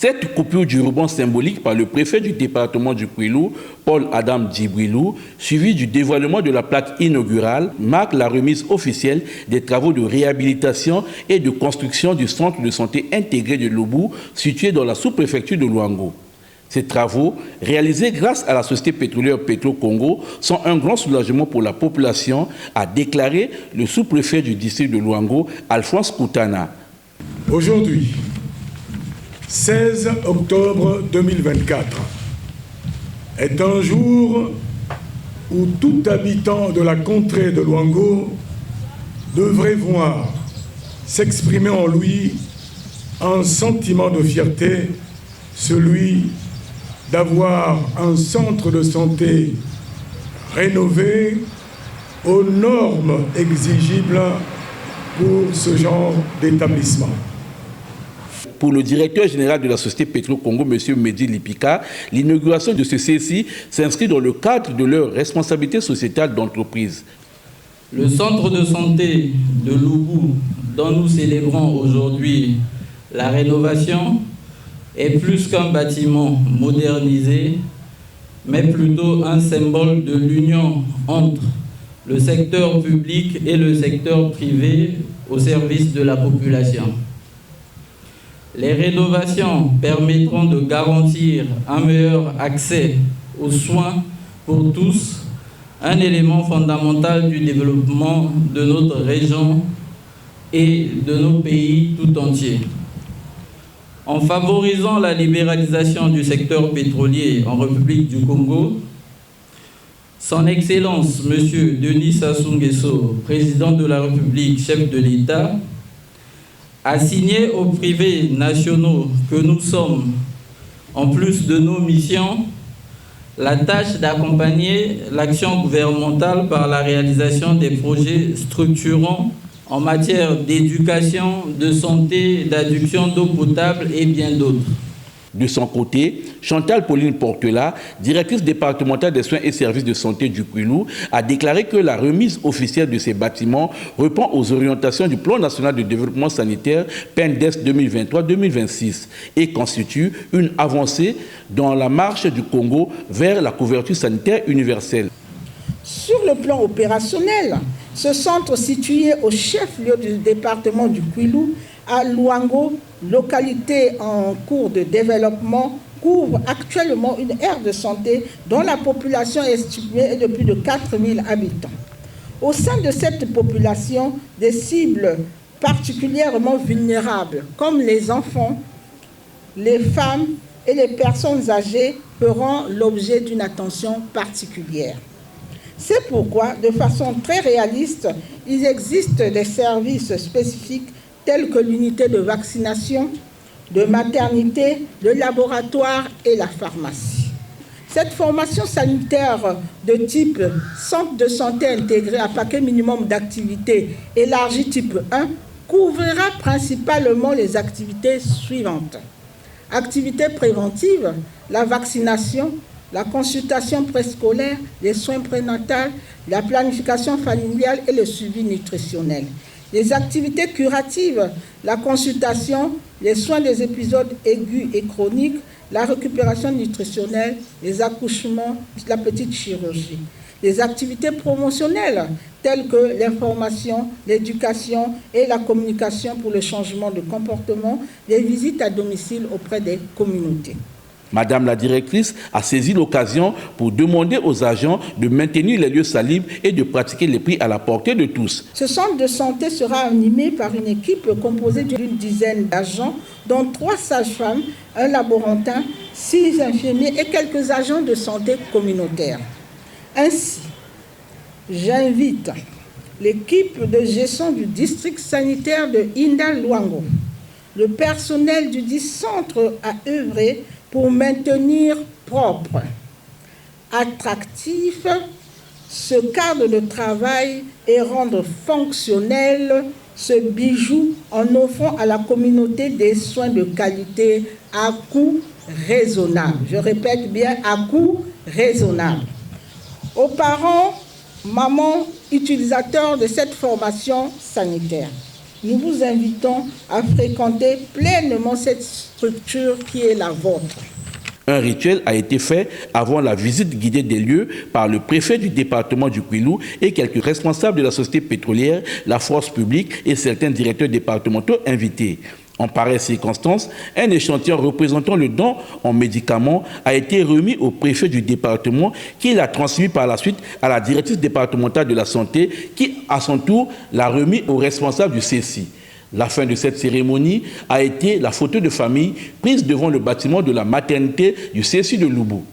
Cette coupure du ruban symbolique par le préfet du département du Kouilou, Paul Adam Djibrilou, suivi du dévoilement de la plaque inaugurale, marque la remise officielle des travaux de réhabilitation et de construction du centre de santé intégré de Lobou, situé dans la sous-préfecture de Louango. Ces travaux, réalisés grâce à la société pétrolière Petro-Congo, sont un grand soulagement pour la population, a déclaré le sous-préfet du district de Louango, Alphonse Koutana. Aujourd'hui, 16 octobre 2024, est un jour où tout habitant de la contrée de Louango devrait voir s'exprimer en lui un sentiment de fierté, celui d'avoir un centre de santé rénové aux normes exigibles pour ce genre d'établissement. Pour le directeur général de la société Petro-Congo, M. Mehdi Lipika, l'inauguration de ce CSI s'inscrit dans le cadre de leur responsabilité sociétale d'entreprise. Le centre de santé de Loubou, dont nous célébrons aujourd'hui la rénovation, est plus qu'un bâtiment modernisé, mais plutôt un symbole de l'union entre le secteur public et le secteur privé au service de la population. Les rénovations permettront de garantir un meilleur accès aux soins pour tous, un élément fondamental du développement de notre région et de nos pays tout entiers. En favorisant la libéralisation du secteur pétrolier en République du Congo, Son Excellence M. Denis Sassou Nguesso, président de la République, chef de l'État, a signé aux privés nationaux que nous sommes, en plus de nos missions, la tâche d'accompagner l'action gouvernementale par la réalisation des projets structurants en matière d'éducation, de santé, d'adduction d'eau potable et bien d'autres. De son côté, Chantal Pauline Portela, directrice départementale des soins et services de santé du Kouilou, a déclaré que la remise officielle de ces bâtiments répond aux orientations du Plan national de développement sanitaire PNDES 2023-2026 et constitue une avancée dans la marche du Congo vers la couverture sanitaire universelle. Sur le plan opérationnel, ce centre situé au chef-lieu du département du Kouilou, à Louango, localité en cours de développement, couvre actuellement une aire de santé dont la population estimée est de plus de 4000 habitants. Au sein de cette population, des cibles particulièrement vulnérables, comme les enfants, les femmes et les personnes âgées, feront l'objet d'une attention particulière. C'est pourquoi, de façon très réaliste, il existe des services spécifiques tels que l'unité de vaccination, de maternité, le laboratoire et la pharmacie. Cette formation sanitaire de type centre de santé intégré à paquet minimum d'activités élargi type 1 couvrira principalement les activités suivantes. Activités préventives, la vaccination, la consultation préscolaire, les soins prénatals, la planification familiale et le suivi nutritionnel. Les activités curatives, la consultation, les soins des épisodes aigus et chroniques, la récupération nutritionnelle, les accouchements, la petite chirurgie. Les activités promotionnelles, telles que l'information, l'éducation et la communication pour le changement de comportement, les visites à domicile auprès des communautés. Madame la directrice a saisi l'occasion pour demander aux agents de maintenir les lieux salubres et de pratiquer les prix à la portée de tous. Ce centre de santé sera animé par une équipe composée d'une dizaine d'agents, dont 3 sages-femmes, un laborantin, 6 infirmiers et quelques agents de santé communautaire. Ainsi, j'invite l'équipe de gestion du district sanitaire de Inda-Louango, le personnel du dit centre à œuvrer pour maintenir propre, attractif ce cadre de travail et rendre fonctionnel ce bijou en offrant à la communauté des soins de qualité à coût raisonnable. Je répète bien, à coût raisonnable. Aux parents, mamans, utilisateurs de cette formation sanitaire, nous vous invitons à fréquenter pleinement cette structure qui est la vôtre. Un rituel a été fait avant la visite guidée des lieux par le préfet du département du Kwilu et quelques responsables de la société pétrolière, la force publique et certains directeurs départementaux invités. En pareille circonstance, un échantillon représentant le don en médicaments a été remis au préfet du département qui l'a transmis par la suite à la directrice départementale de la santé qui, à son tour, l'a remis au responsable du CECI. La fin de cette cérémonie a été la photo de famille prise devant le bâtiment de la maternité du CECI de Loubou.